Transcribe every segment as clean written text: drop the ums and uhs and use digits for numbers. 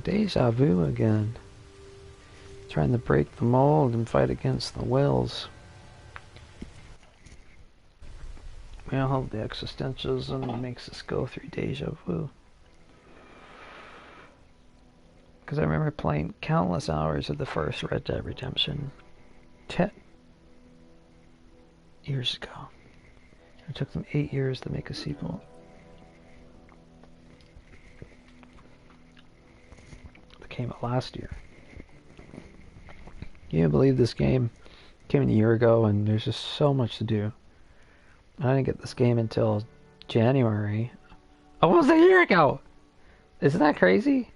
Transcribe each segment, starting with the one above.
Deja vu again. Trying to break the mold and fight against the wills. We all have the existentialism that makes us go through deja vu. Because I remember playing countless hours of the first Red Dead Redemption 10 years ago. It took them 8 years to make a sequel. It came out last year. Can you believe this game came a year ago and there's just so much to do? I didn't get this game until January. Almost a year ago! Isn't that crazy?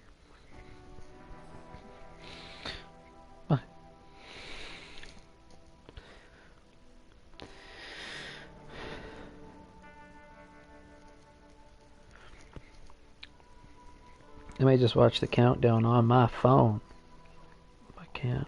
I may just watch the countdown on my phone. I can't.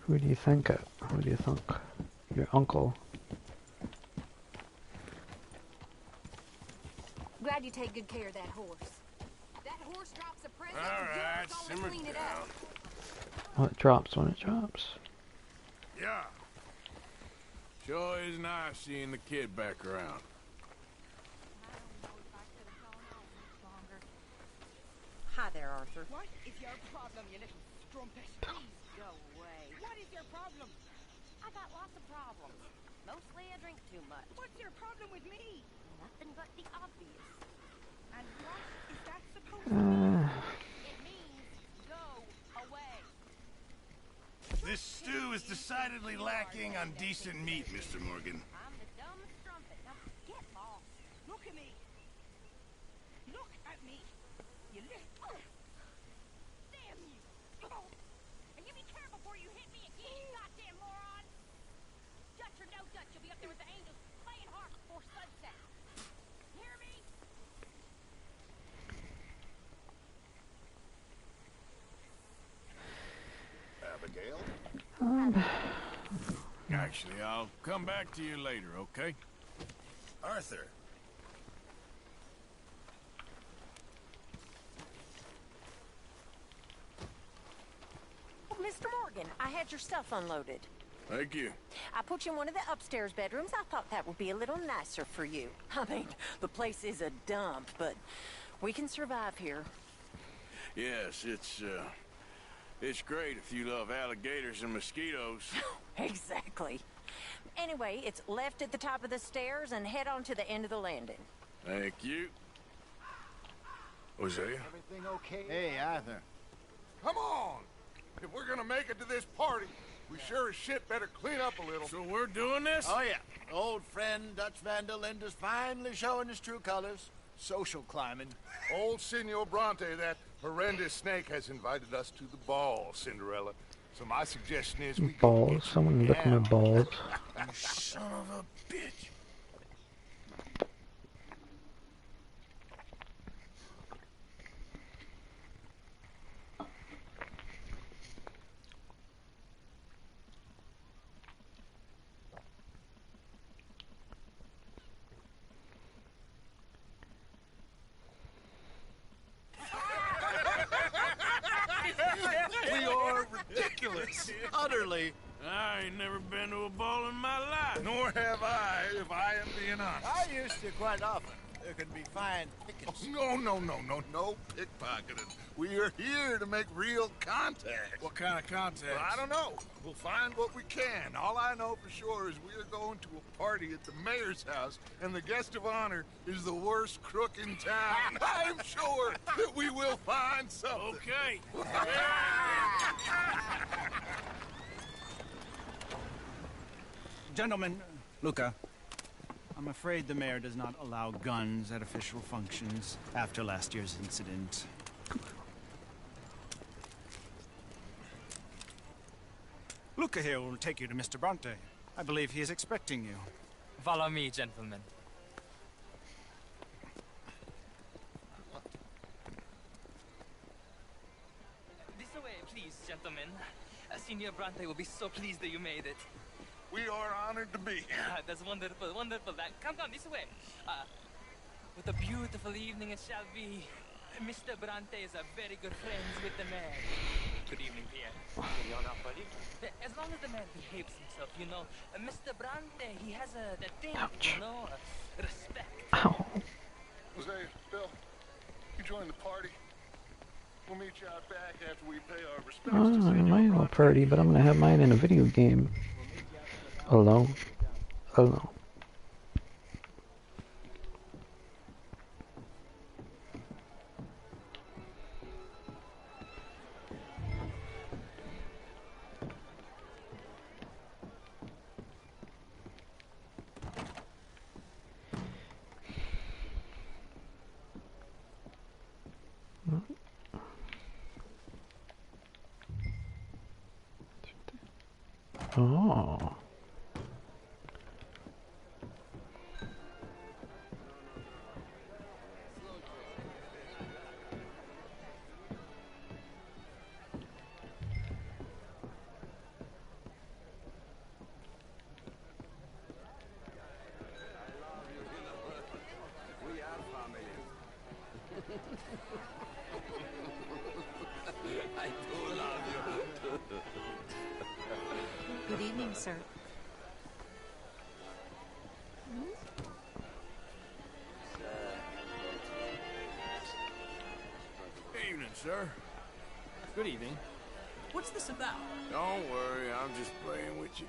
Who do you think it? Who do you think? Your uncle. Glad you take good care of that horse. That horse drops a present. All right, simmer clean it down. up. Well, it drops when it drops. Yeah. Sure is nice seeing the kid back around. Hi there, Arthur. What is your problem, you little strumpet? Please go away. What is your problem? I got lots of problems. Mostly I drink too much. What's your problem with me? Nothing but the obvious. And what is that supposed to mean? It means go away. This stew is decidedly lacking on decent meat, Mr. Morgan. I'm the dumb strumpet. Now get lost. Look at me. Look at me. You little... Damn you. Oh. And you be careful before you hit me again, you goddamn moron. Dutch or no Dutch, you'll be up there with the angels playing harp before sunset. Hear me? Abigail? Actually, I'll come back to you later, okay? Arthur. Oh, Mr. Morgan, I had your stuff unloaded. Thank you. I put you in one of the upstairs bedrooms. I thought that would be a little nicer for you. I mean, the place is a dump, but we can survive here. Yes, it's great if you love alligators and mosquitoes. Exactly. Anyway, it's left at the top of the stairs and head on to the end of the landing. Thank you. Hosea? Everything okay? Hey, Arthur. Come on! If we're gonna make it to this party, we sure as shit better clean up a little. So we're doing this? Oh, yeah. Old friend Dutch Van der Linde is finally showing his true colors. Social climbing. Old Senor Bronte, that horrendous snake, has invited us to the ball, Cinderella. So my suggestion is we go Balls. Someone look at my balls. You son of a bitch. Just utterly. I ain't never been to a ball in my life. Nor have I, if I am being honest. I used to quite often. There can be fine pickings. No pickpocketing. We are here to make real contact. What kind of contact? Well, I don't know. We'll find what we can. All I know for sure is we are going to a party at the mayor's house, and the guest of honor is the worst crook in town. I'm sure that we will find something. Okay. Gentlemen, Luca, I'm afraid the mayor does not allow guns at official functions after last year's incident. Luca here will take you to Mr. Bronte. I believe he is expecting you. Follow me, gentlemen. This way, please, gentlemen. Senior Bronte will be so pleased that you made it. We are honored to be here. That's wonderful, wonderful. Come this way. What a beautiful evening it shall be. Mr. Bronte is a very good friends with the man. Good evening, Pierre. As long as the man behaves himself, you know. Mr. Bronte, he has that thing, Ouch. you know, respect. Ow. Jose, Bill, you join the party. We'll meet you out back after we pay our respects Oh, to Senor mine will Bronte. party, but I'm gonna have mine in a video game. Alone. Alone. Oh. Good evening, sir. Evening, sir. Good evening. What's this about? Don't worry, I'm just playing with you.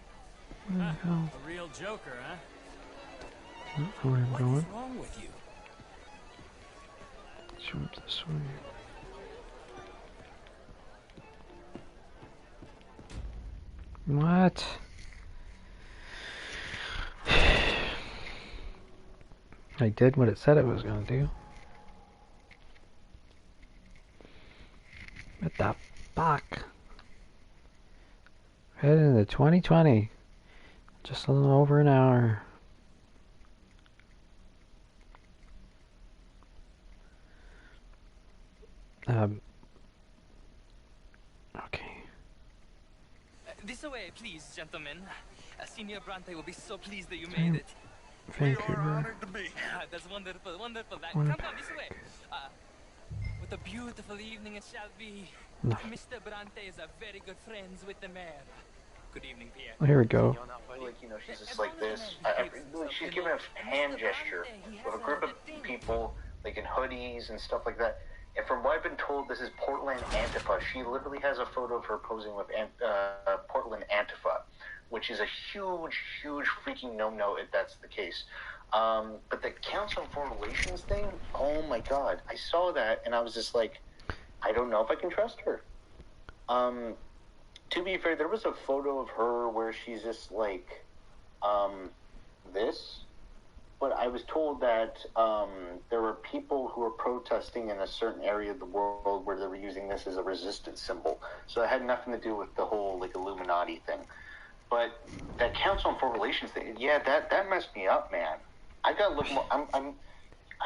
Where the hell? A real joker, huh? I don't know where I'm going. What's wrong with you? Jump this way. What? I did what it said it was gonna do. What the fuck? Heading into 2020. Just a little over an hour. Okay. This way, please, gentlemen. Senior Bronte will be so pleased that you Damn. made it. We are Vancouver. honored to be here. That's wonderful, wonderful. One Come this way. What a beautiful evening it shall be. No. Mr. Bronte is a very good friends with the mayor. Good evening, Pierre. Oh, here we go. Like, you know, she's just like this. Like, she's giving a hand gesture with a group of people, like in hoodies and stuff like that. And from what I've been told, this is Portland Antifa. She literally has a photo of her posing with Portland Antifa, which is a huge, huge freaking no-no if that's the case. But the Council on Foreign Relations thing, oh my god. I saw that and I was just like, I don't know if I can trust her. To be fair, there was a photo of her where she's just like, this. But I was told that there were people who were protesting in a certain area of the world where they were using this as a resistance symbol. So it had nothing to do with the whole like Illuminati thing. But that Council on Foreign Relations thing, yeah, that messed me up, man. I gotta look more. I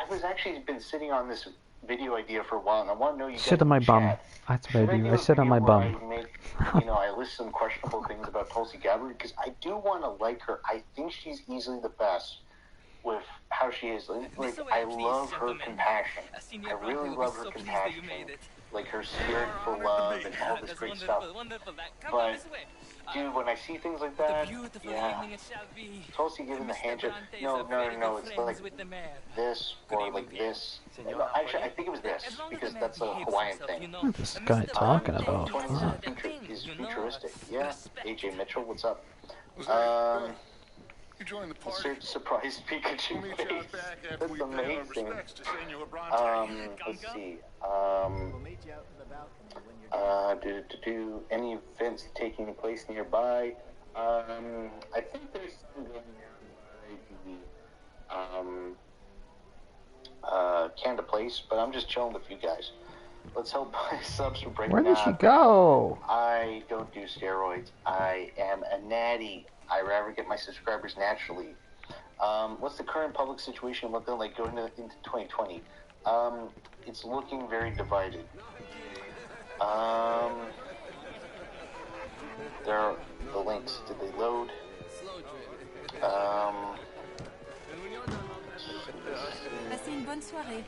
was actually been sitting on this video idea for a while, and I want to know you guys Sit on my in the bum. chat. That's Should what I do. do I a sit on my video where bum. I make, I list some questionable things about Tulsi Gabbard because I do want to like her. I think she's easily the best with how she is. Like, I love her compassion. I really love her compassion. Like, her spirit for love and all this great stuff. But, dude, when I see things like that, yeah. Tulsi giving the handshake. No, it's like this or like this. No, actually, I think it was this, because that's a Hawaiian thing. What is this guy talking about? 20 is futuristic. Yeah. AJ Mitchell, what's up? You joined the Insert party. surprise Pikachu We'll meet you face. out back after That's we pay our amazing. respects to Senor Bronte. Let's see. We'll meet you out in the balcony when you're done. Do any events taking place nearby? I think there's some going on by the Canada Place, but I'm just chilling with you guys. Let's help buy subs for breaking Where did she out. go? I don't do steroids. I am a natty. I rather get my subscribers naturally. What's the current public situation looking like going into 2020? It's looking very divided. There are the links. Did they load? Passez une bonne soirée.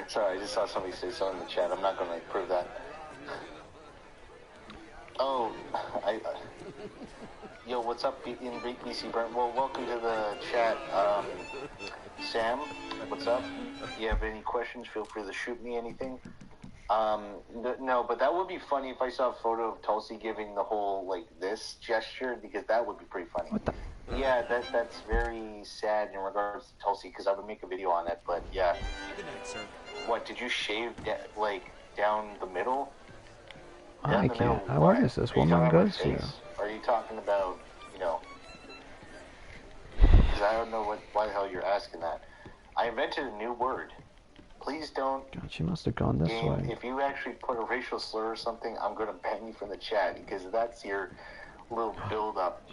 Sorry, I just saw somebody say something in the chat. I'm not going to prove that. Oh, yo, what's up in BC Brent? Well, welcome to the chat. Sam, what's up? If you have any questions, feel free to shoot me anything. No, but that would be funny if I saw a photo of Tulsi giving the whole, like, this gesture, because that would be pretty funny. What the? Yeah, that's very sad in regards to Tulsi, because I would make a video on it, but yeah. Good night, sir. What, did you shave, down the middle? I can't. What is this woman goes to? Are you talking about, because I don't know why the hell you're asking that. I invented a new word. Please don't. God, she must have gone this way. If you actually put a racial slur or something, I'm going to ban you from the chat, because that's your little build-up.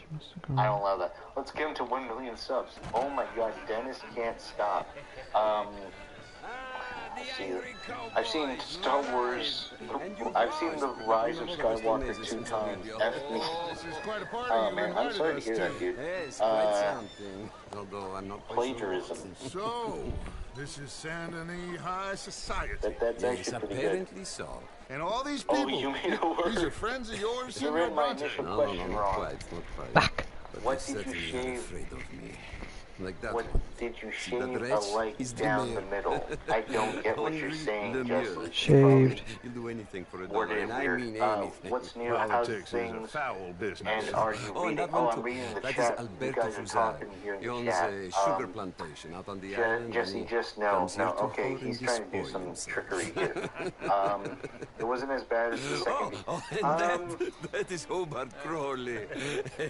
I don't allow that. Let's get him to 1 million subs. Oh my god, Dennis can't stop. I've seen Star Wars. I've seen The Rise of Skywalker 2 times. F me. Oh man, I'm sorry to hear that, dude. Although I'm not Plagiarism. So, this is Saint Denis High Society. That's actually pretty good. apparently so. And all these Oh, people, you made a word. these are friends of yours, You Senor read my Bronte. initial No, question not wrong. quite, not quite. Back. But What they're did you certainly not shave? afraid of me. Like that What one. did you See shave that a wretch? light He's the down mayor. the middle? I don't get what you're Henri saying, Lemieux. Justin. Shaved. You'll do anything for a Worded dollar, it and I weird. mean anything. What's new? How's Politics is a things? foul business. And are you Oh, and reading? that Oh, one I'm too. reading the That is chat. You Alberto guys are Fusaro. talking here in He the owns chat. a sugar plantation out on the island. Jesse, and he just no. comes here to Okay, whore he's and trying to do despoil some himself. trickery here. It wasn't as bad as the second. That is Hobart Crawley.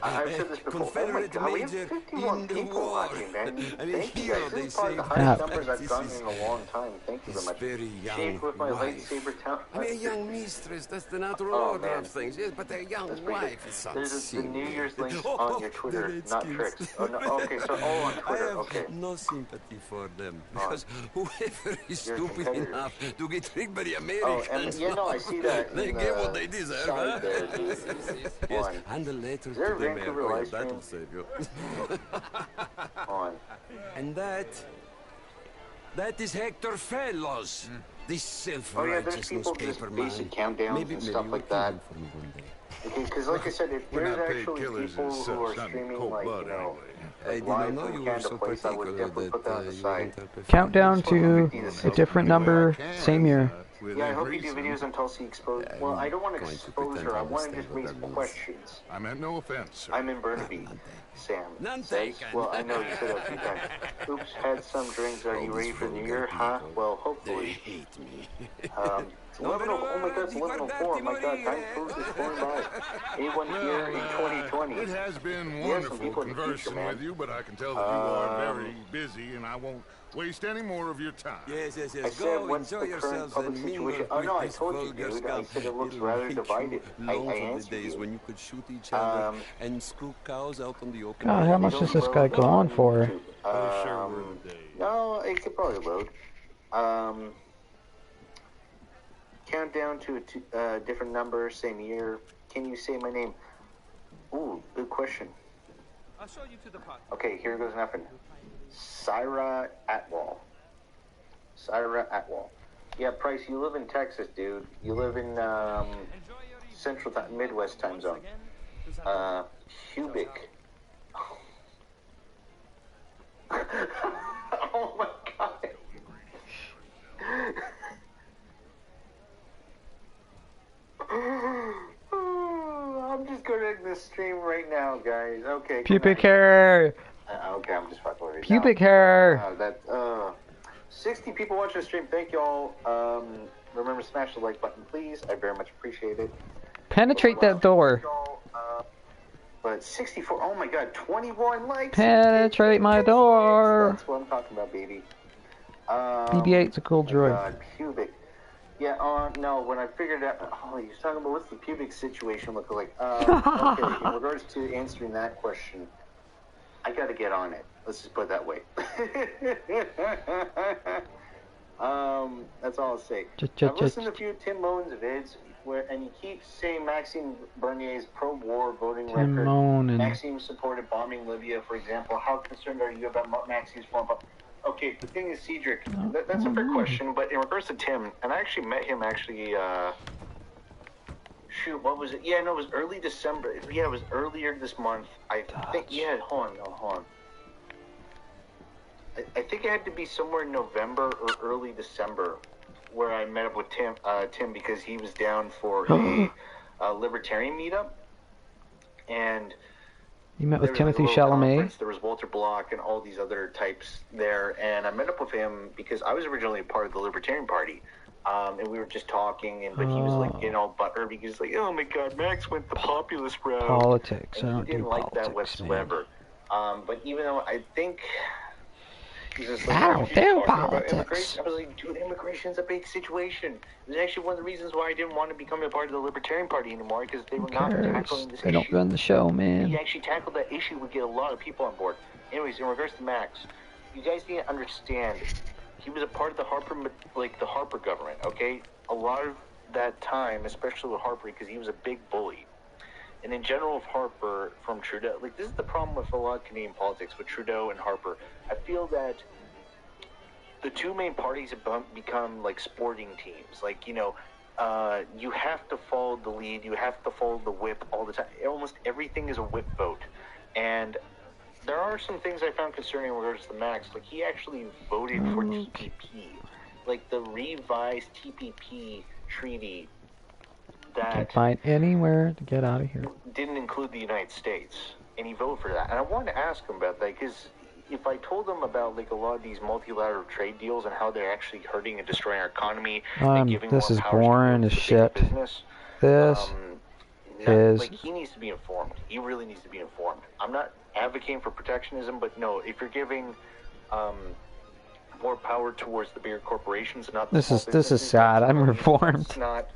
I've said this before. Confederate oh my God, we have major 51 in the people war. watching, man. I mean, Thank you here guys. they This is probably say the highest that numbers I've this gotten is in a long time. Thank you very his much. very young Shaved with my wife. lightsaber town. I mean, a young mistress, that's the natural Oh, order man. of things. Yes, but a young That's pretty wife good. is something. There's the New Year's links Oh, on your Twitter, the not Redskins. tricks. Oh, no, okay, so all on I Twitter, have okay. no sympathy for them because whoever is You're stupid competitive. enough to get tricked by the Oh, Americans, and, I see that they in get the what they deserve. side Huh? there, dude. Yes, On. and a letter Is there to a the mayor. Vancouver Oh, yeah, live stream? that'll save you. On. And that is Hector Fellows. This Oh, yeah, there's self-righteous people just newspaper man. basic countdowns Maybe and stuff you like will that. kill him for me one day. Because, like I said, if We're there's not paid actually killers people as who are such, not in streaming, cold like, blood anyway. I did live not know from you were Canada so Place, I would particular definitely put that on the that side. you interpret. Countdown to a different number, same year. Yeah, I hope you do videos on Tulsi exposed. Well, I don't want to going to expose pretend her. I I want to understand just what make that some means. questions. I meant no offense, sir. I'm in Burnaby. Sam None says. taken. Well, I know you said that a few times. Oops, had some drinks. Are you ready for the new year? Huh? Well, They hopefully. hate me. It's 11:04. Oh my God, it's 11:04. Oh my God, time food is going by. Anyone here in 2020? It has been some wonderful people in the future, conversing man. with you, but I can tell that you are very busy, and I won't waste any more of your time. Yes, yes, I yes. said, Go what's enjoy the current yourselves public and mingle situation? Oh, no, I with this told you, vulgar dude. I scum. said it looks It'll rather make divided. you I long for the answered days you. when you could shoot each other and screw cows out on the open. God, how much does this guy go on for? No, it could probably load. Countdown to a different number, same year. Can you say my name? Ooh, good question. I'll show you to the party. Okay, here goes nothing. Syra Atwell. Syra Atwell. Yeah, Price, you live in Texas, dude. You live in Central time, Midwest time zone. Cubic. Oh my god. I'm just going to end this stream right now, guys. Okay. Pubic hair. Okay, I'm just fucking with it. Pubic hair. 60 people watching the stream. Thank y'all. Remember, smash the like button, please. I very much appreciate it. Penetrate that door. But 64. Oh my god, 21 likes. Penetrate my door. That's what I'm talking about, baby. BB-8's a cool droid. God, pubic. Yeah, no, when I figured out, oh, he was talking about what's the pubic situation look like. Okay, in regards to answering that question, I gotta get on it. Let's just put it that way. That's all I'll say. I've listened to a few Tim Moan's vids, and he keeps saying Maxime Bernier's pro-war voting record. Maxime supported bombing Libya, for example. How concerned are you about Maxime's foreign policy? Okay, the thing is, Cedric, that's a fair question, but in regards to Tim, and I actually met him shoot, what was it? Yeah, no, it was early December. Yeah, it was earlier this month. I think, yeah, hold on. I think it had to be somewhere in November or early December where I met up with Tim because he was down for a libertarian meetup. And you met with Timothy Chalamet? There was Walter Block and all these other types there. And I met up with him because I was originally a part of the Libertarian Party. And we were just talking, but he was like, butthurt because he's like, oh my god, Max went the populist route. Politics. And I don't he didn't do like politics, that whatsoever. But even though I think he's just like, I don't do politics. Immigration. I was like, dude, immigration's a big situation. It was actually one of the reasons why I didn't want to become a part of the Libertarian Party anymore, because they were not tackling this issue. They don't run the show, man. If you actually tackled that issue, we'd get a lot of people on board. Anyways, in regards to Max, you guys need to understand, he was a part of the Harper government, okay? A lot of that time, especially with Harper, because he was a big bully. And in general with Harper from Trudeau, like, this is the problem with a lot of Canadian politics with Trudeau and Harper. I feel that the two main parties have become like sporting teams. Like, you have to follow the lead, you have to follow the whip all the time. Almost everything is a whip vote. And there are some things I found concerning in regards to Max. Like, he actually voted for TPP. Like, the revised TPP treaty that can't find anywhere to get out of here. Didn't include the United States, and he voted for that. And I wanted to ask him about that, because if I told him about like a lot of these multilateral trade deals and how they're actually hurting and destroying our economy, and giving this more is power boring as shit. Business, like, he needs to be informed. He really needs to be informed. I'm not advocating for protectionism, but no, if you're giving more power towards the bigger corporations and not the this is sad. I'm reformed. It's not.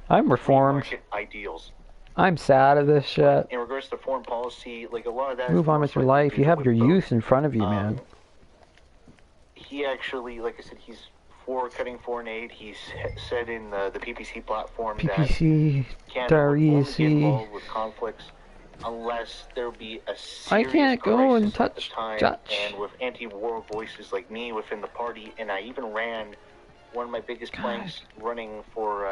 I'm reformed. Ideals. I'm sad of this shit. In regards to foreign policy, like a lot of that. Move on with your life. You have your youth in front of you, man. He actually, like I said, he's for cutting foreign aid. He's said in the PPC platform that Canada will only get involved with conflicts unless there be a serious I can't go and touch and with anti-war voices like me within the party, and I even ran one of my biggest planks running for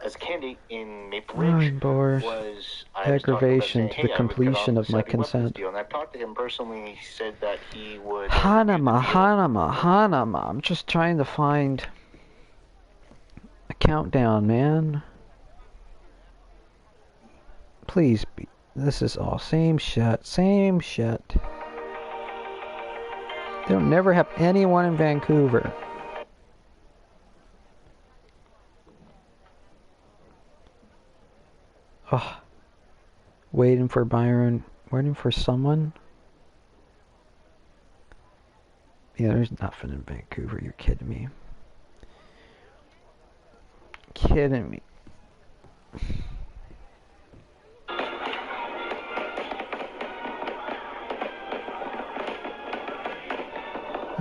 as a candidate in Maple Ridge was aggravation to the completion of my consent. And I've talked to him personally. He said that he would. Hanama. I'm just trying to find a countdown, man. Please be. This is all same shit. Same shit. They don't never have anyone in Vancouver. Oh, waiting for Byron, waiting for someone. Yeah, there's nothing in Vancouver. You're kidding me. Kidding me.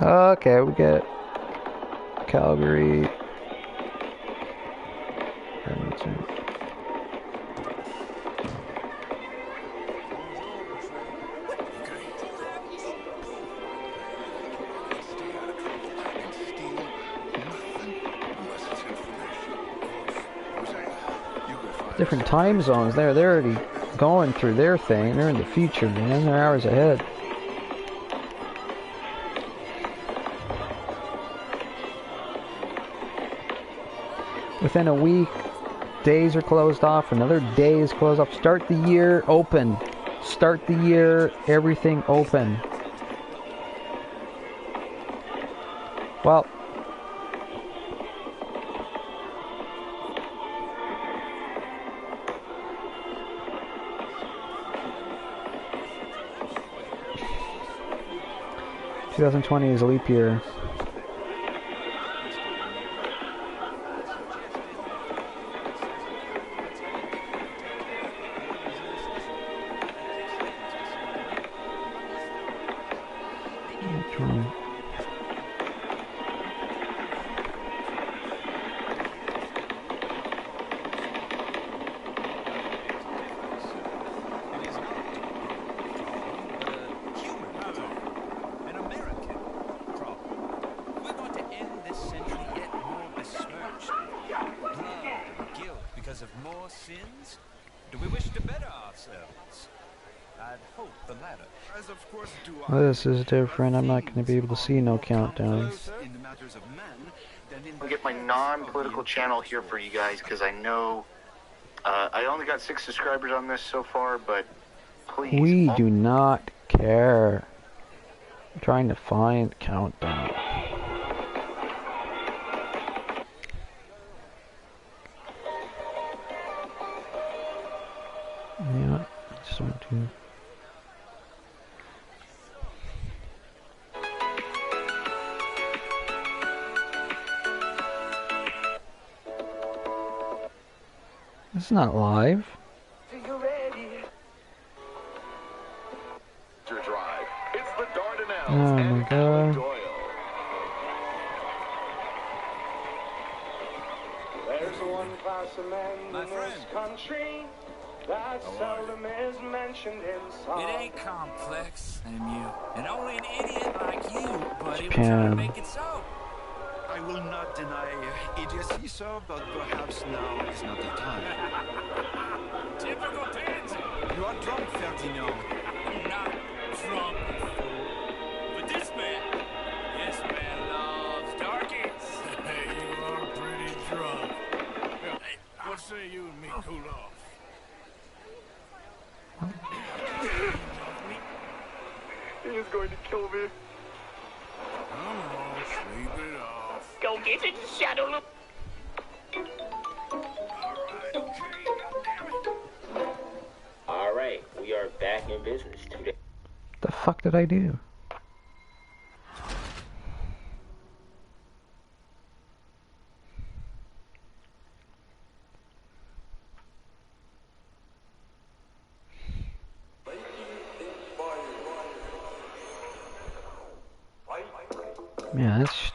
Okay, we get Calgary. different time zones. They're already going through their thing. They're in the future, man. They're hours ahead. Within a week, days are closed off. Another day is closed off. Start the year open. Start the year, everything open. Well, ...2020 is a leap year. Well, this is different. I'm not going to be able to see no countdowns. I'll get my non-political channel here for you guys because I know I only got 6 subscribers on this so far, but please. We do not care. I'm trying to find countdown. Yeah, I just want to. It's not live. Oh my god. There's one class of men in this country that seldom is mentioned in song. It ain't complex, MU. And only an idiot like you, buddy, would try Japan. to make it so. I will not deny idiocy, sir, but perhaps now is not the time. Typical pansy. You are drunk, Ferdinand. I'm not drunk, you fool. But this man loves darkies. Hey, you are pretty drunk. Hey, what say you and me cool off? He is going to kill me. Come on, sleep it off. Go get it, Shadow Loop. All right, we are back in business today. The fuck did I do? Yeah, that's...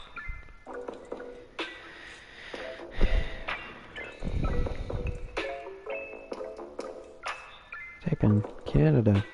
Type in Canada.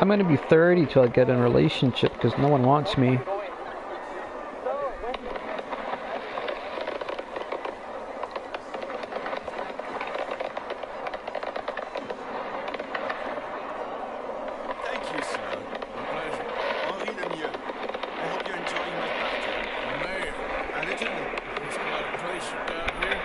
I'm gonna be 30 till I get in a relationship because no one wants me. Thank you, sir. My pleasure. Henri Lemieux. I hope you're enjoying my party. Mayor, A little. it's got a place you got here.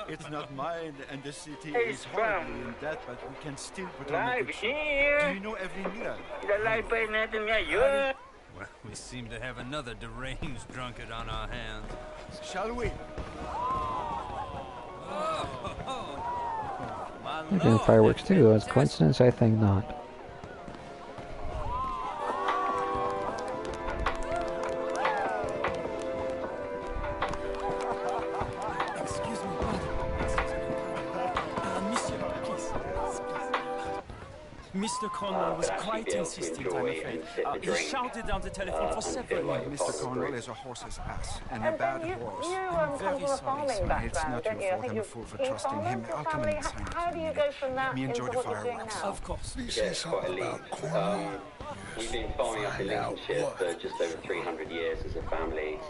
It's not mine, and the city Hey, is horribly Spam. in debt, but we can still put on a Live good show. Do here. you know every mirror? Ilalay pa natin ngayon. Well, we seem to have another deranged drunkard on our hands. Shall we? They're doing fireworks too. As coincidence, I think not. Excuse me, brother. Monsieur, please. Mr. Cornwall was quite insistent, I'm afraid. He shouted down the telephone for several minutes. Mr. Cornwall is a horse's ass, and a And bad then horse. you come from a farming background, It's not don't your you? fault. I'm a fool for trusting him. I'll come in and sign it. How do you go from that Me into enjoy the what you're doing fireworks. now? Of course. Please say something about Cornwall. We've been farming up in Lincolnshire for just over 300 years as a family.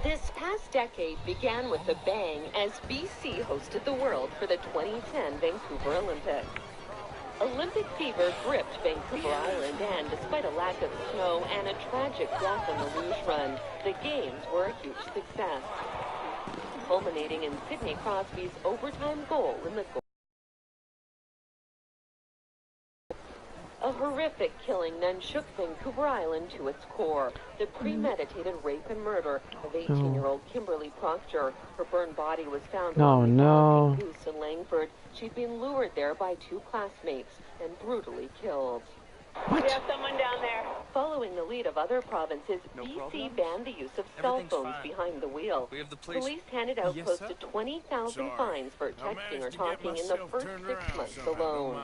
This past decade began with a bang as BC hosted the world for the 2010 Vancouver Olympics. Olympic fever gripped Vancouver Island, and despite a lack of snow and a tragic death on the luge run, the Games were a huge success, culminating in Sidney Crosby's overtime goal in the A horrific killing then shook Vancouver Island to its core. The premeditated rape and murder of 18-year-old Kimberly Proctor. Her burned body was found Oh no. Goose in Langford. She'd been lured there by two classmates and brutally killed. What? We have someone down there. Following the lead of other provinces, BC banned the use of cell phones behind the wheel. We have the police. Police handed out close to 20,000 fines for texting or talking in the first 6 months alone.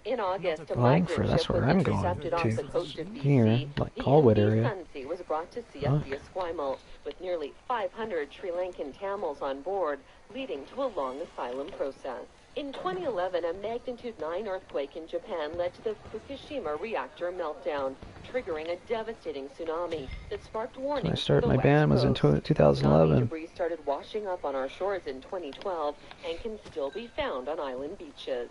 In August, a migrant That's ship where was I'm going intercepted off the coast of here, BC. like The Colwood MV area. Sunsea was brought to CFC Esquimalt with nearly 500 Sri Lankan Tamils on board, leading to a long asylum process. In 2011, a magnitude 9 earthquake in Japan led to the Fukushima reactor meltdown, triggering a devastating tsunami that sparked warnings. When I started for my the band West was in Coast. 2011. Tsunami debris started washing up on our shores in 2012 and can still be found on island beaches.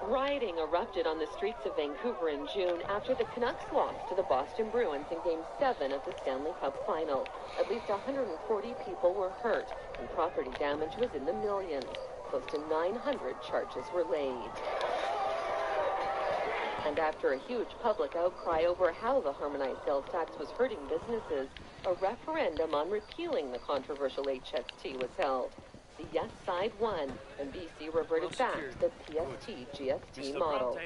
Rioting erupted on the streets of Vancouver in June after the Canucks lost to the Boston Bruins in Game 7 of the Stanley Cup Final. At least 140 people were hurt, and property damage was in the millions. Close to 900 charges were laid. And after a huge public outcry over how the harmonized sales tax was hurting businesses, a referendum on repealing the controversial HST was held. The yes side won, and BC reverted back to the PST-GST model.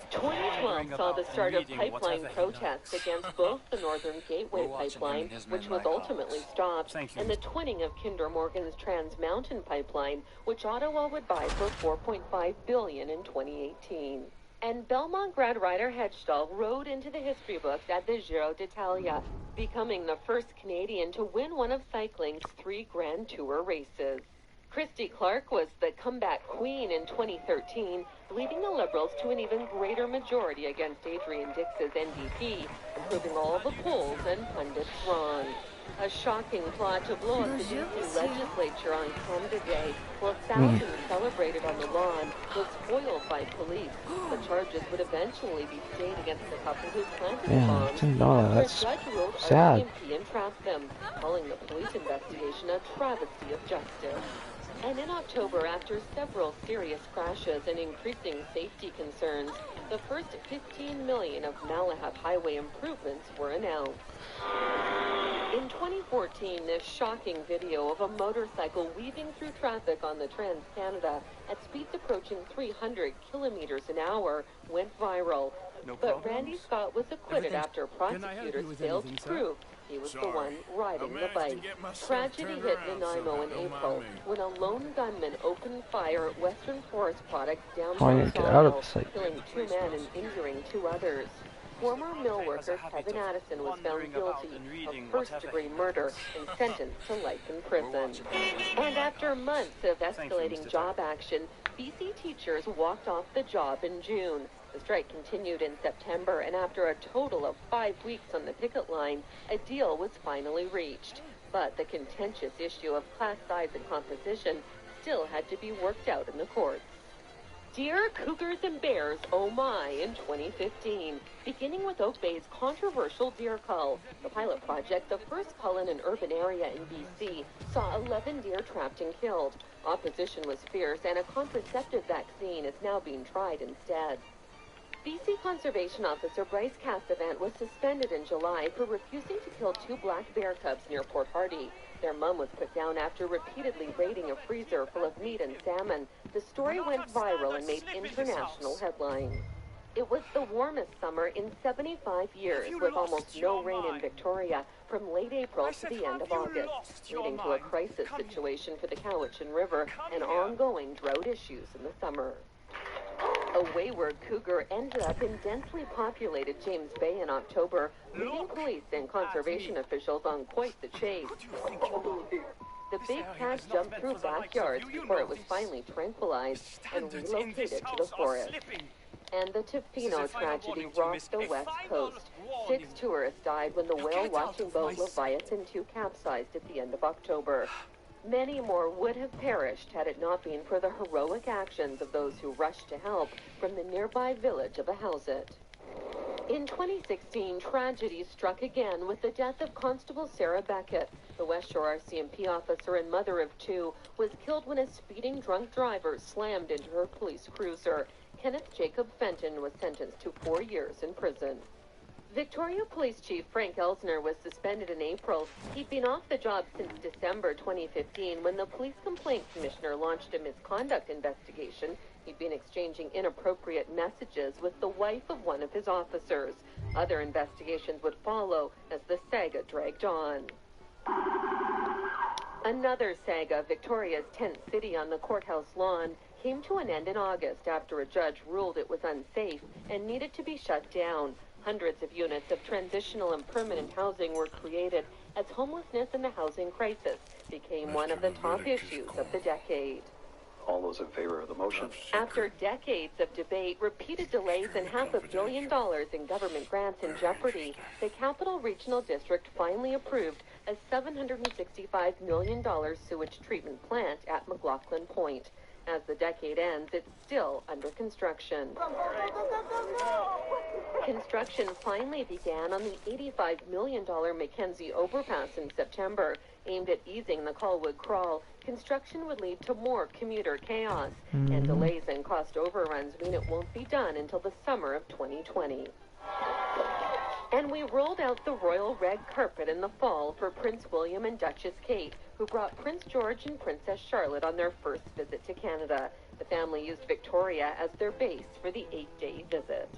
2012 saw the start of pipeline protests against both the Northern Gateway pipeline, which was ultimately stopped, and the twinning of Kinder Morgan's Trans Mountain pipeline, which Ottawa would buy for $4.5 billion in 2018. And Belmont grad Ryder Hedgestall rode into the history books at the Giro d'Italia, becoming the first Canadian to win one of cycling's 3 Grand Tour races. Christy Clark was the comeback queen in 2013, leading the Liberals to an even greater majority against Adrian Dix's NDP, proving all the polls and pundits wrong. A shocking plot to blow up the BC legislature on Canada Day, while thousands celebrated on the lawn, was foiled by police. The charges would eventually be stayed against the couple who planted the bombs. No, that's sad. MP entrapped them, calling the police investigation a travesty of justice. And in October, after several serious crashes and increasing safety concerns, the first $15 million of Malahat Highway improvements were announced. In 2014, this shocking video of a motorcycle weaving through traffic on the Trans-Canada at speeds approaching 300 kilometers an hour went viral. But Randy Scott was acquitted after prosecutors failed to prove he was the one riding the bike. Tragedy hit Nanaimo in April when a lone gunman opened fire at Western Forest Products downtown need to get out of the site. killing 2 men and injuring 2 others. Former mill worker Kevin Addison was found guilty of first-degree murder and sentenced to life in prison. And after months of escalating job action, BC teachers walked off the job in June. The strike continued in September, and after a total of 5 weeks on the picket line, a deal was finally reached. But the contentious issue of class size and composition still had to be worked out in the courts. Deer, cougars, and bears, oh my, in 2015. Beginning with Oak Bay's controversial deer cull. The pilot project, the first cull in an urban area in BC, saw 11 deer trapped and killed. Opposition was fierce, and a contraceptive vaccine is now being tried instead. BC Conservation Officer Bryce Cassavant was suspended in July for refusing to kill 2 black bear cubs near Port Hardy. Their mum was put down after repeatedly raiding a freezer full of meat and salmon. The story went viral and made international headlines. It was the warmest summer in 75 years, with almost no rain in Victoria from late April to the end of August, leading to a crisis situation for the Cowichan River and ongoing drought issues in the summer. A wayward cougar ended up in densely populated James Bay in October, leaving police and conservation officials on quite the chase. The big cat jumped through backyards before it was finally tranquilized and relocated to the forest. And the Tofino tragedy rocked the West Coast. 6 tourists died when the whale-watching boat Leviathan 2 capsized at the end of October. Many more would have perished had it not been for the heroic actions of those who rushed to help from the nearby village of Ahousaht. In 2016, tragedy struck again with the death of Constable Sarah Beckett. The West Shore RCMP officer and mother of 2 was killed when a speeding drunk driver slammed into her police cruiser. Kenneth Jacob Fenton was sentenced to 4 years in prison. Victoria Police Chief Frank Elsner was suspended in April. He'd been off the job since December 2015 when the Police Complaint Commissioner launched a misconduct investigation. He'd been exchanging inappropriate messages with the wife of one of his officers. Other investigations would follow as the saga dragged on. Another saga, Victoria's tent city on the courthouse lawn, came to an end in August after a judge ruled it was unsafe and needed to be shut down. Hundreds of units of transitional and permanent housing were created as homelessness and the housing crisis became one of the top issues of the decade. All those in favor of the motion? After decades of debate, repeated delays, and $500 million in government grants in jeopardy, the Capital Regional District finally approved a $765 million sewage treatment plant at McLaughlin Point. As the decade ends, it's still under construction. Construction finally began on the $85 million Mackenzie overpass in September. Aimed at easing the Colwood crawl, construction would lead to more commuter chaos, and delays and cost overruns mean it won't be done until the summer of 2020. And we rolled out the royal red carpet in the fall for Prince William and Duchess Kate, who brought Prince George and Princess Charlotte on their first visit to Canada. The family used Victoria as their base for the 8-day visit.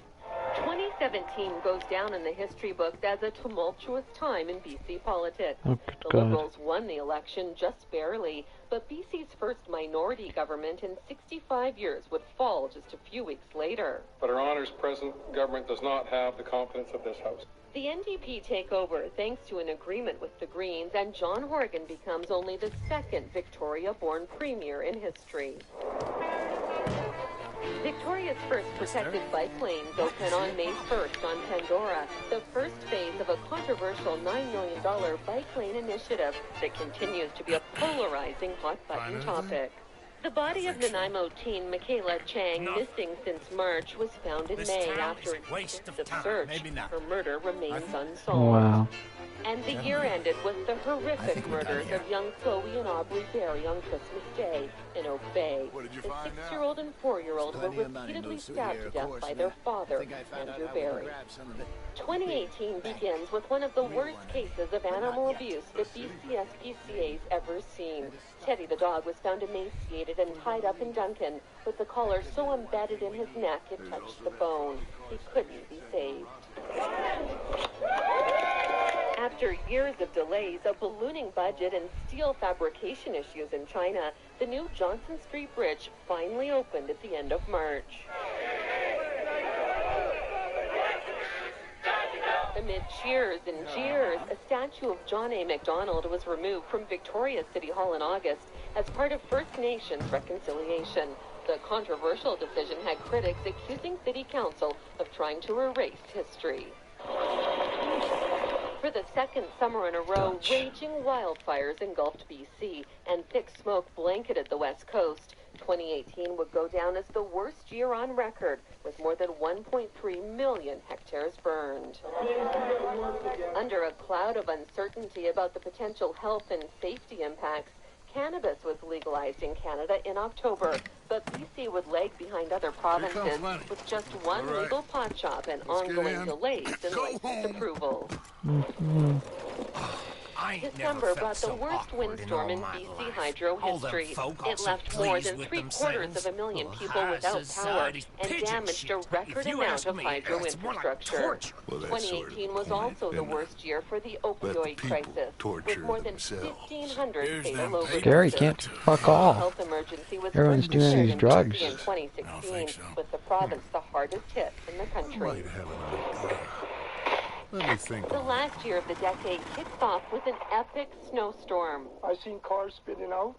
2017 goes down in the history books as a tumultuous time in BC politics. The Liberals won the election just barely, but BC's first minority government in 65 years would fall just a few weeks later. But Her Honour's present government does not have the confidence of this House. The NDP take over thanks to an agreement with the Greens, and John Horgan becomes only the second Victoria-born premier in history. Victoria's first protected bike lanes open on May 1st on Pandora, the first phase of a controversial $9 million bike lane initiative that continues to be a polarizing hot-button topic. The body of Nanaimo teen Michaela Chang, missing since March, was found in May after an extensive search. Her murder remains unsolved. Wow. And the year ended with the horrific murders of young Chloe and Aubrey Berry on Christmas Day in Oak Bay. The 6-year-old and 4-year-old were repeatedly stabbed to death by their father, Andrew Berry. 2018 begins with one of the worst cases of animal abuse the BCSPCA's ever seen. Teddy the dog was found emaciated and tied up in Duncan, with the collar so embedded in his neck it touched the bone. He couldn't be saved. After years of delays, a ballooning budget, and steel fabrication issues in China, the new Johnson Street Bridge finally opened at the end of March. Amid cheers and jeers, a statue of John A. Macdonald was removed from Victoria City Hall in August as part of First Nations reconciliation. The controversial decision had critics accusing City Council of trying to erase history. For the second summer in a row, raging wildfires engulfed BC, and thick smoke blanketed the West Coast. 2018 would go down as the worst year on record, with more than 1.3 million hectares burned. Under a cloud of uncertainty about the potential health and safety impacts, cannabis was legalized in Canada in October, but BC would lag behind other provinces with just one legal pot shop and ongoing delays in license approval. December brought the worst windstorm in BC hydro history. It left more than 750,000 people without power and damaged a record amount of hydro infrastructure. 2018 was also the worst year for the opioid crisis, with more than 1,500 fatal overdoses. Gary can't fuck off. Health emergency was Everyone's first doing declared these in drugs. BC in 2016, with the province the hardest hit in the country. Let me think. The last year of the decade kicked off with an epic snowstorm. I seen cars spinning out.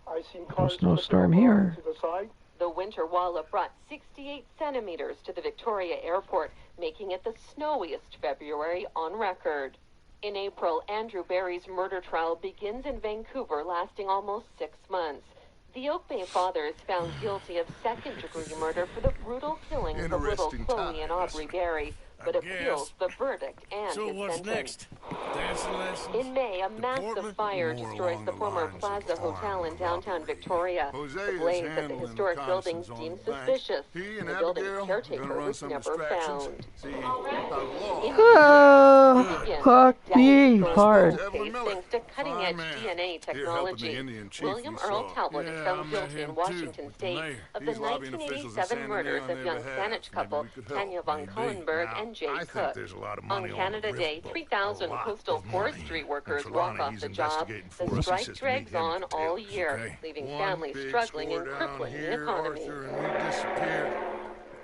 I seen cars snowstorm here. to the side. The winter wallop brought 68 centimeters to the Victoria airport, making it the snowiest February on record. In April, Andrew Barry's murder trial begins in Vancouver, lasting almost 6 months. The Oak Bay father is found guilty of second-degree murder for the brutal killings of little Chloe and Aubrey Barry, but appeals the verdict and his sentence. Next? Dancing lessons? In May, a massive fire destroys the former Plaza Hotel in downtown Victoria. The blaze at the historic building deemed suspicious, and the building's caretaker was never found. Fuck me hard. Thanks to cutting-edge DNA technology, William Earl Talbot is found guilty in Washington State of the 1987 murders of young Saanich couple Tanya von Kullenberg and Jay Cook. On Canada Day, 3,000 coastal forestry workers walk off the job. The strike drags on all year, leaving families struggling and crippling the economy.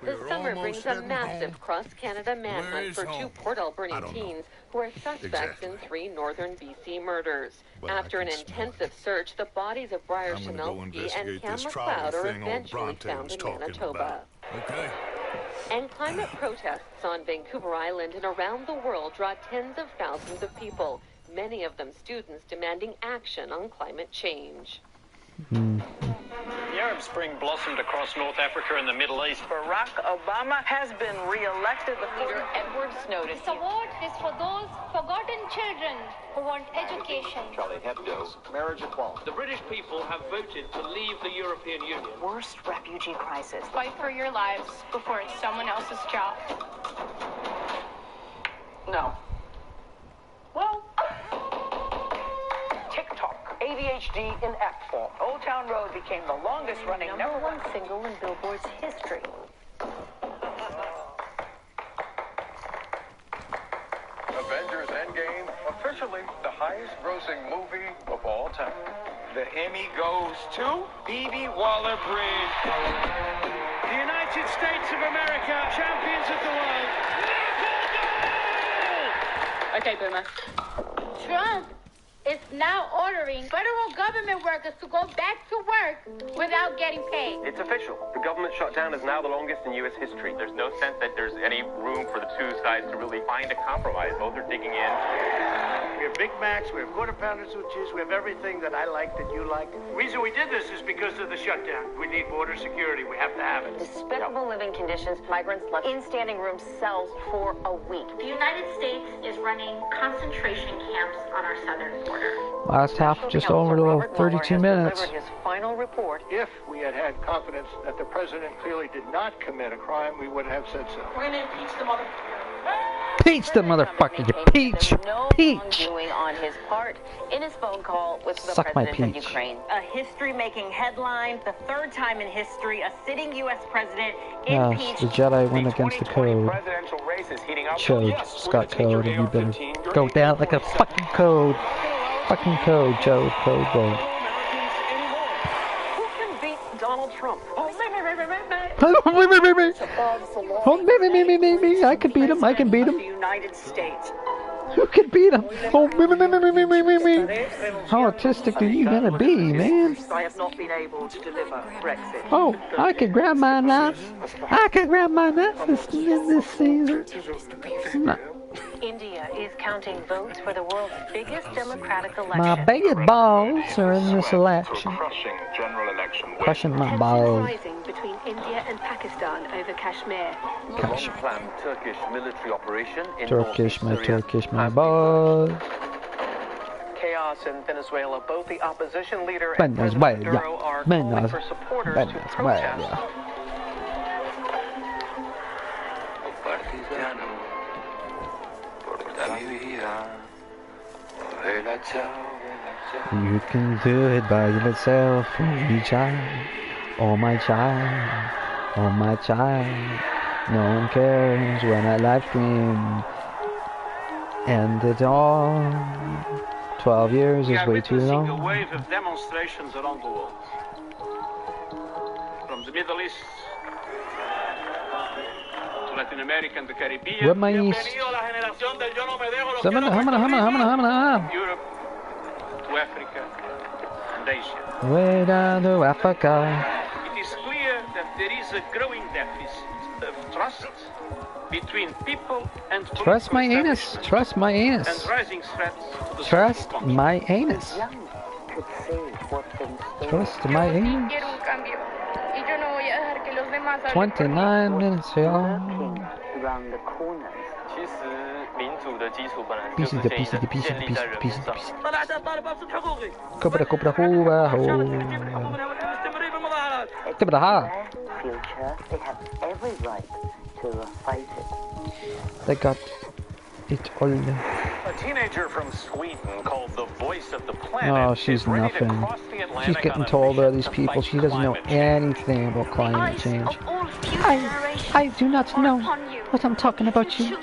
The summer brings a massive cross-Canada manhunt for 2 Port Alberni teens who are suspects in 3 northern BC murders. After an intensive search, the bodies of Briar Shanelsky and Cam McLeod are eventually found in Manitoba. And climate protests on Vancouver Island and around the world draw tens of thousands of people, many of them students demanding action on climate change. The Arab Spring blossomed across North Africa and the Middle East. Barack Obama has been re-elected. Leader Edward Snowden. This award is for those forgotten children who want education. Charlie Hebdo, marriage equality. The British people have voted to leave the European Union. Worst refugee crisis. Fight for your lives before it's someone else's job. No. Well, TikTok. ADHD in act form. Old Town Road became the longest running number 1 single in Billboard's history. Avengers Endgame, officially the highest grossing movie of all time. The Emmy goes to Phoebe Waller-Bridge. The United States of America, champions of the world. Okay, Boomer. Trump is now ordering federal government workers to go back to work without getting paid. It's official. The government shutdown is now the longest in U.S. history. There's no sense that there's any room for the two sides to really find a compromise. Both are digging in. We have Big Macs, we have Quarter Pounders with cheese, we have everything that I like, that you like. The reason we did this is because of the shutdown. We need border security. We have to have it. Despicable living conditions. Migrants left in standing room cells for a week. The United States is running concentration camps on our southern border. Last half just over 32 minutes. His final report. If we had had confidence that the president clearly did not commit a crime, we would have said so. We're going to impeach the motherfucker. Peach the motherfucker, you peach! Peach! Wrongdoing on his part in his phone call with the Suck my president of peach. Ukraine. A history-making headline, the 3rd time in history a sitting U.S. president impeached. The Jedi went against the code. Presidential race is heating up. Chode, Scott Code, and you better go down like a fucking code. Fucking code, Chode, code, vote. Who can beat Donald Trump? Me. I could beat him. I can beat him. The United States. Who could beat him? Oh, me. How autistic are you gonna be, man? I have not been able to deliver Brexit. Oh, I could grab my knife. I could grab my knife this season. No. India is counting votes for the world's biggest democratic election. My biggest balls are in this election. Crushing general election. Crushing my balls. Rising between India and Pakistan over Kashmir. Long-planned Turkish military operation in Turkish, my balls. Chaos chaos in Venezuela, both the opposition leader and President Maduro are calling for supporters to protest. You can do it by yourself, oh my child, oh my child, oh my child. No one cares when I live stream. And it's all 12 years is way too long. We are witnessing a wave of demonstrations around the world. From the Middle East to Latin America and the Caribbean. What my East? Europe to Africa and Asia. Way down to Africa. It is clear that there is a growing deficit of trust between people and trust my anus. Trust my anus. And rising threats to the trust my anus. Trust my anus. 29 minutes, y'all. They got it all. A teenager from Sweden called the voice of the planet. Oh, she's nothing. She's getting told by these people she doesn't know anything about climate change. I do not know what I'm talking about you.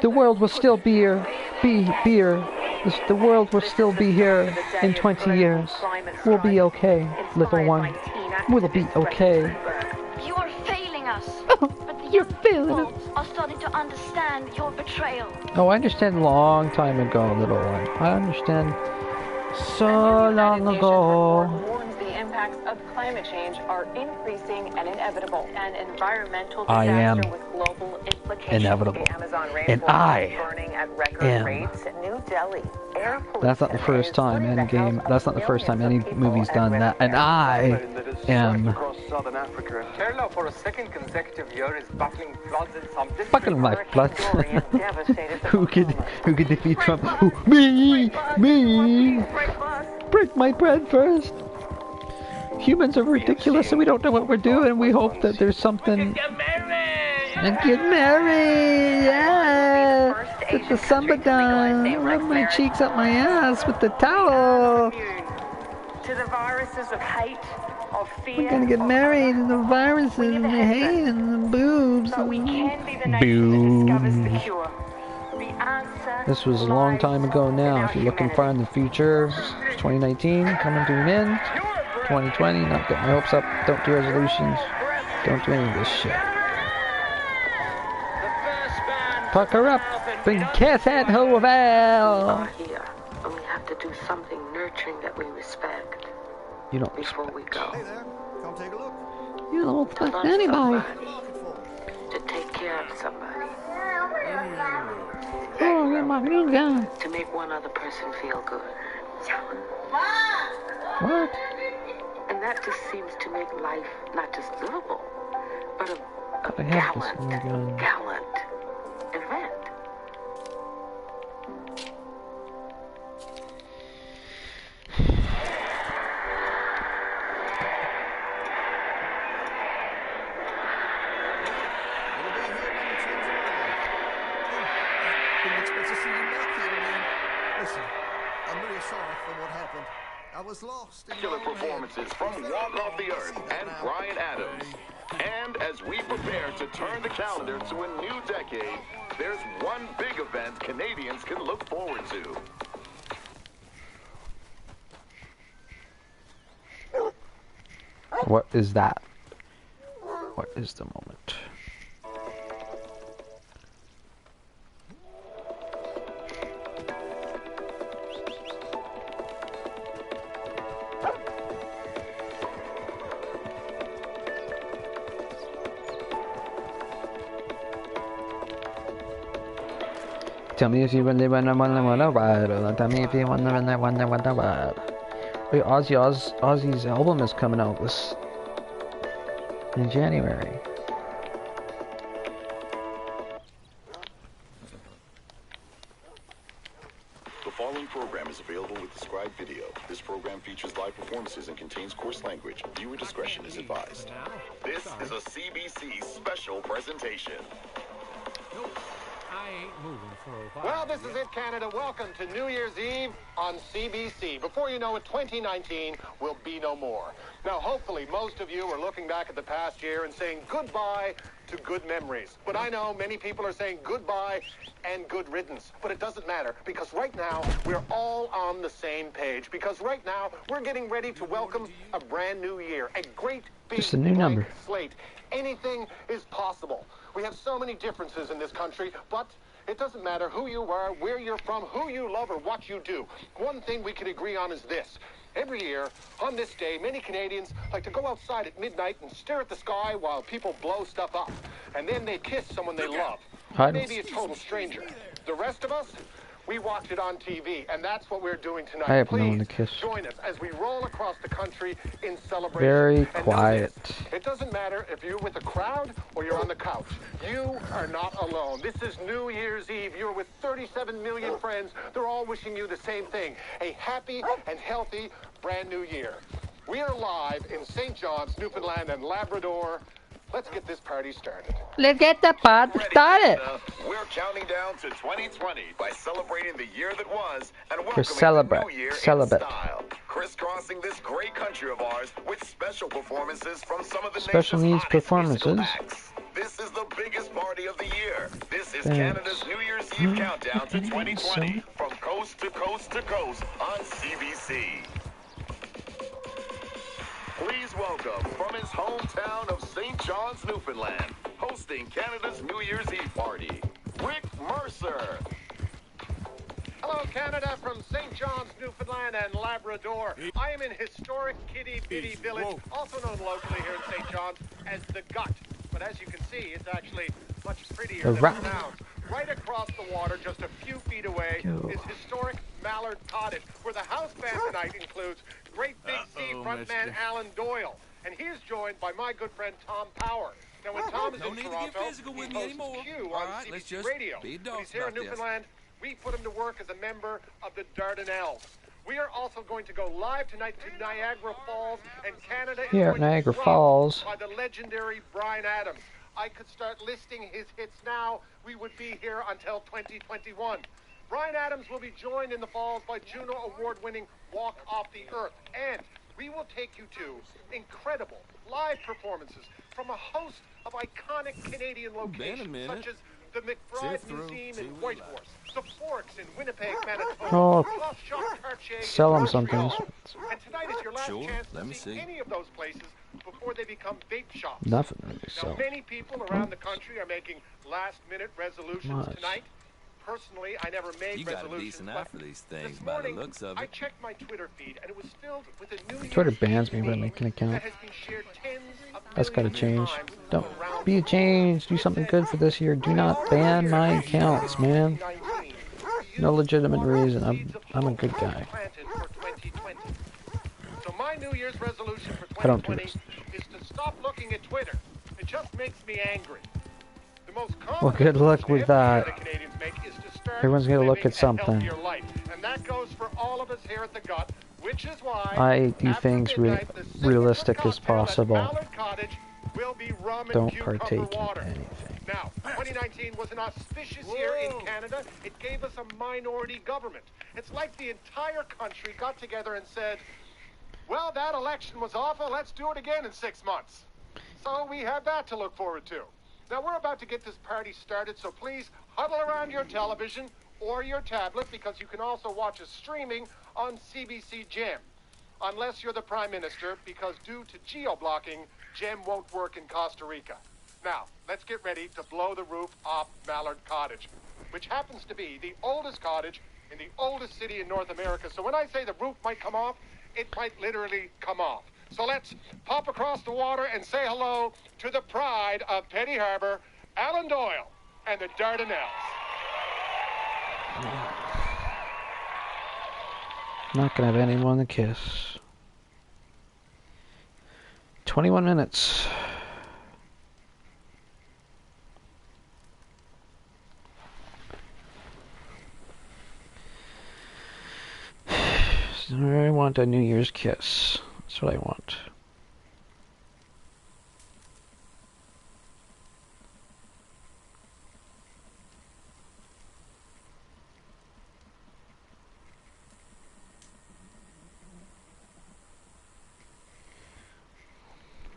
The world will still be here. The world will still be here in 20 years. We'll be okay, little one. We'll be okay. You are failing us. You're failing us. Are starting to understand your betrayal. Oh, I understand a long time ago, little one. I understand so long ago. The impacts of climate change are increasing and inevitable. An environmental I am disaster with global implications. inevitable. The Amazon And rainforest I is burning at record am. rates. New Delhi air That's not the first time any game. That's not the first time any movie's done that. And I am. Kerala for a second consecutive year is battling floods in some districts. Fucking my floods. who could defeat Trump? Who? Me. Break my bread first. Humans are ridiculous and we don't know what we're doing. We hope that there's something. And get married, yeah. With the samba done. Rub my cheeks up my ass with the towel. To the viruses of hate, of fear. We're gonna get married and the viruses and the hate and the boobs. But we can be the nation that discovers the cure. The answer. This was a long time ago now. If you're looking far in the future, it's 2019 coming to an end. 2020, not get my hopes up. Don't do resolutions. Don't do any of this shit. Pucker up and kiss that hoe of hell. Here, and we have to do something nurturing that we respect. You don't before we go. Hey there, come take a look. You don't To trust love anybody. somebody, to take care of somebody. Oh, you're my new guy. To make one other person feel good. What? And that just seems to make life not just livable, but a I have this new gun. gallant event. Listen, I'm really sorry for what happened. I was lost in Killer performances from Walk Off the Earth and Bryan Adams. And as we prepare to turn the calendar to a new decade, there's one big event Canadians can look forward to. What is that? What is the moment? Tell me if you really wanna ride. Tell me if you wanna ride. Wait, Ozzy's album is coming out in January. is available with described video. This program features live performances and contains coarse language. Viewer discretion is advised. This is a CBC special presentation. I ain't moving for a while. Well, this is it, Canada. Welcome to New Year's Eve on CBC. Before you know it, 2019 will be no more. Now, hopefully, most of you are looking back at the past year and saying goodbye to good memories. But I know many people are saying goodbye and good riddance. But it doesn't matter, because right now, we're all on the same page. Because right now, we're getting ready to welcome a brand new year. A great big Just a new number. slate. Anything is possible. We have so many differences in this country, but it doesn't matter who you are, where you're from, who you love, or what you do. One thing we can agree on is this. Every year, on this day, many Canadians like to go outside at midnight and stare at the sky while people blow stuff up. And then they kiss someone they love. Maybe a total stranger. The rest of us, we watch it on TV, and that's what we're doing tonight. I have no one to Please kiss. join us as we roll across the country in celebration. Very And know quiet. this, it doesn't matter if you're with a crowd or you're on the couch. You are not alone. This is New Year's Eve. You're with 37 million friends. They're all wishing you the same thing. A happy and healthy brand new year. We are live in St. John's, Newfoundland and Labrador. Let's get this party started. Let's get the party started. We're counting down to 2020 by celebrating the year that was and For welcoming the new year celibate. in style. Crisscrossing this great country of ours with special performances from some of the Special nation's needs hottest musical performances. acts. This is the biggest party of the year. This is Thanks. Canada's New Year's Eve countdown to 2020 from coast to coast to coast on CBC. Please welcome from his hometown of St. John's, Newfoundland, hosting Canada's New Year's Eve party, Rick Mercer. Hello, Canada, from St. John's, Newfoundland and Labrador. I am in historic Kitty Bitty Village, also known locally here in St. John's as the Gut. But as you can see, it's actually much prettier The than Rat. it sounds. Right across the water, just a few feet away, is historic Mallard Cottage, where the house band tonight includes Great Big Sea frontman Alan Doyle. And he is joined by my good friend Tom Power. Now, when Tom is No in need to Toronto, get physical with he me hosts anymore. Q All on right, CBC let's just Radio. be When adults he's here in about this. Newfoundland, we put him to work as a member of the Dardanelles. We are also going to go live tonight to Niagara Falls, and Canada is Here at going Niagara to be Falls. rocked by the legendary Bryan Adams. I could start listing his hits now. We would be here until 2021. Bryan Adams will be joined in the falls by Juno Award-winning Walk Off the Earth. And we will take you to incredible live performances from a host of iconic Canadian locations, such as the McBride Museum in Whitehorse, the Forks in Winnipeg, Manitoba, Oh, Cloth Shop Cartier in sell 'em something. Montreal. And tonight is your last Sure, chance let to me see see. any of those places before they become vape shops. Nothing really Now, sell. many people around the country are making last-minute resolutions Much. tonight. Personally, I never made You got a resolutions, decent eye but for these things this by the morning, looks of I it. checked my Twitter feed, and it was filled with a New Twitter Year's bans Eve me when I meme make an account. that has been shared tens of That's gotta millions of change. times Don't around be a change. Do something good for this year. Do not ban my accounts, man. No legitimate reason. I'm a good guy. planted for 2020. So my New Year's resolution for I don't do 2020 is to stop looking at Twitter. It just makes me angry. The most common Well, good luck with that. Canadians make is to start Everyone's gonna look living at something. a healthier life. And that goes for all of us here at the Gut, which is why I do after things midnight, the signature realistic as cocktail at possible. Mallard Cottage will be rum and Don't cucumber partake water. in anything. Now, 2019 was an auspicious year in Canada. It gave us a minority government. It's like the entire country got together and said, well, that election was awful. Let's do it again in 6 months. So we have that to look forward to. Now, we're about to get this party started, so please huddle around your television or your tablet, because you can also watch us streaming on CBC Gem. Unless you're the Prime Minister, because due to geo-blocking, Gem won't work in Costa Rica. Now, let's get ready to blow the roof off Mallard Cottage, which happens to be the oldest cottage in the oldest city in North America. So when I say the roof might come off, it might literally come off. So let's pop across the water and say hello to the pride of Petty Harbor, Alan Doyle, and the Dardanelles. Not gonna have anyone to kiss. 21 minutes. want a New Year's kiss. That's what I want.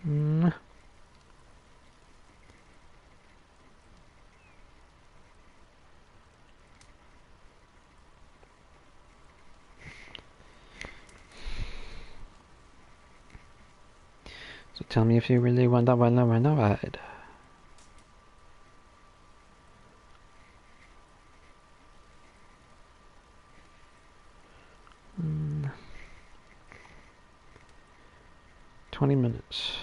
Mm. So tell me if you really want that one over the ride. Mm. 20 minutes.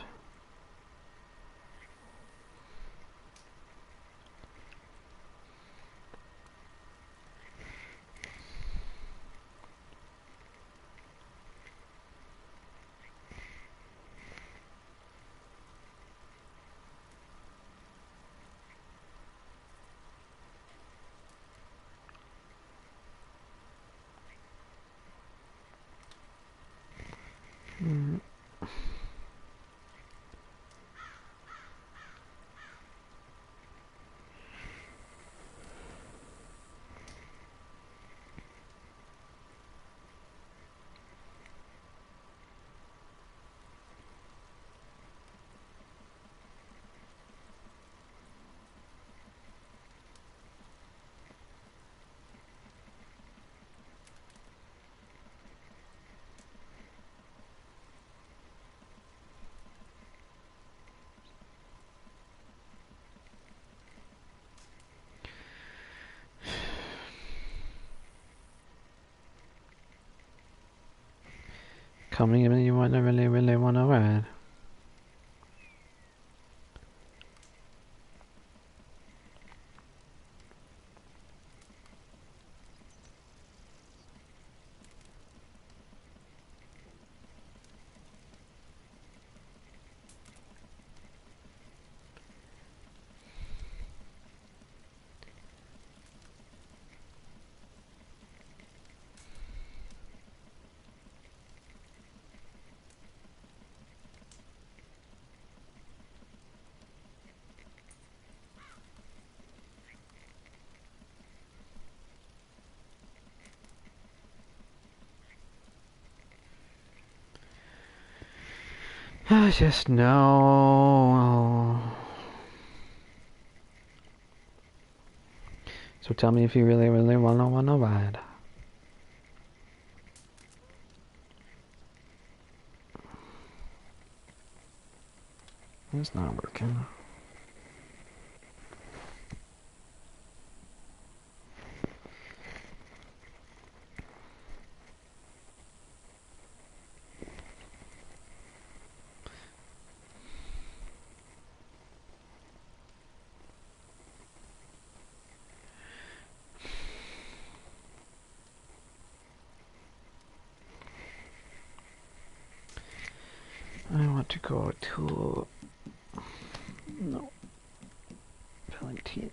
Mm. Coming in, you want to really want to ride. I just know. So tell me if you really want to ride. It's not working. I want to go to... No. Valentine.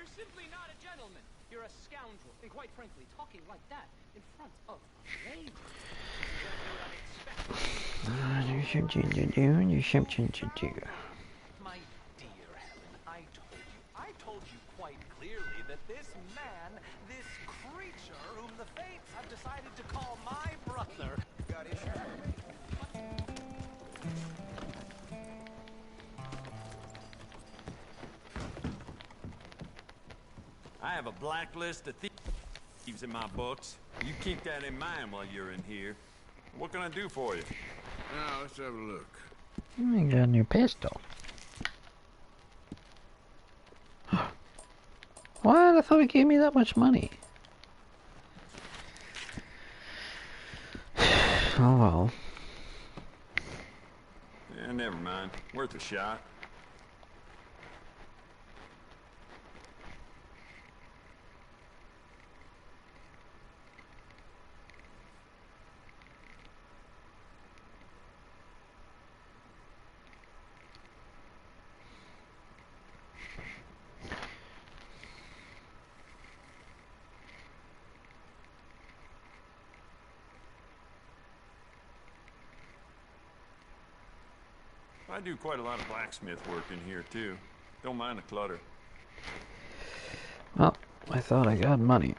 You're simply not a gentleman. You're a scoundrel. And quite frankly, talking like that in front of a lady. My dear Helen, I told you quite clearly that this man have a blacklist of thieves in my books. You keep that in mind while you're in here. What can I do for you? Now, let's have a look. I got a new pistol. What? I thought it gave me that much money. Oh well. Yeah, never mind. Worth a shot. I do quite a lot of blacksmith work in here, too. Don't mind the clutter. Well, I thought I got money.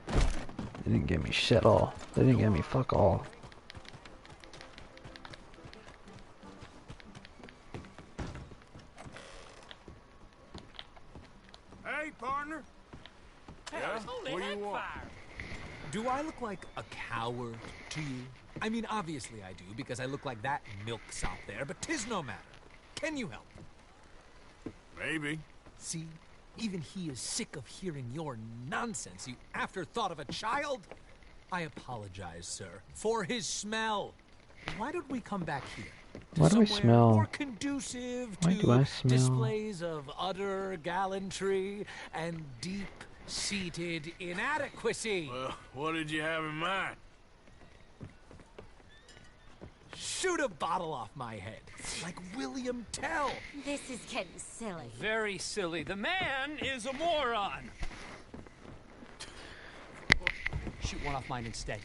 They didn't give me shit all. They didn't give me fuck all. Hey, partner. Yeah? What do you want? Do I look like a coward to you? I mean, obviously I do, because I look like that milksop there, but 'tis no matter. Can you help? Maybe. See? Even he is sick of hearing your nonsense, you afterthought of a child. I apologize, sir, for his smell. Why don't we come back here? Why do I smell? More conducive Why to do I smell? displays of utter gallantry and deep-seated inadequacy. Well, what did you have in mind? Shoot a bottle off my head, like William Tell. This is getting silly. Very silly. The man is a moron. Shoot one off mine instead.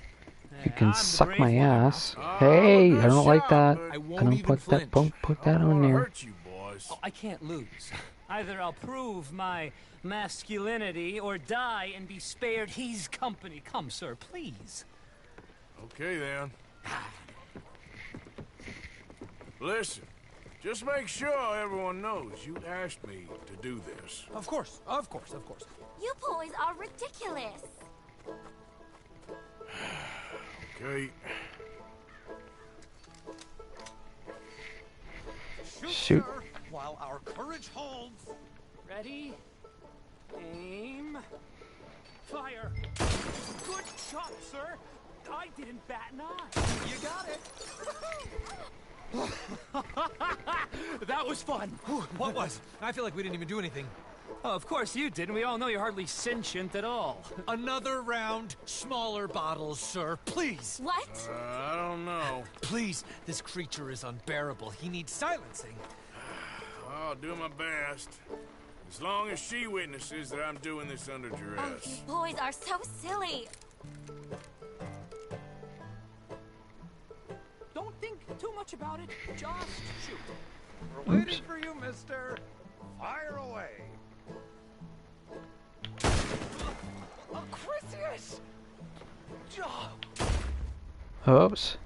You can suck my ass. Hey, I don't like that. I don't put that. Don't put that on there. Oh, I can't lose. Either I'll prove my masculinity or die and be spared his company. Come, sir, please. Okay, then. Listen, just make sure everyone knows you asked me to do this. Of course, of course, of course. You boys are ridiculous. Okay. Shoot. Sir, while our courage holds. Ready? Aim. Fire. Good shot, sir. I didn't bat an eye. You got it. That was fun. What was? I feel like we didn't even do anything. Oh, of course you didn't. We all know you're hardly sentient at all. Another round, smaller bottles, sir. Please. What? I don't know. Please. This creature is unbearable. He needs silencing. I'll do my best. As long as she witnesses that I'm doing this under Oh, duress. you boys are so silly. Don't think too much about it. Just shoot. We're waiting for you, mister. Fire away. Chrysius! Oops.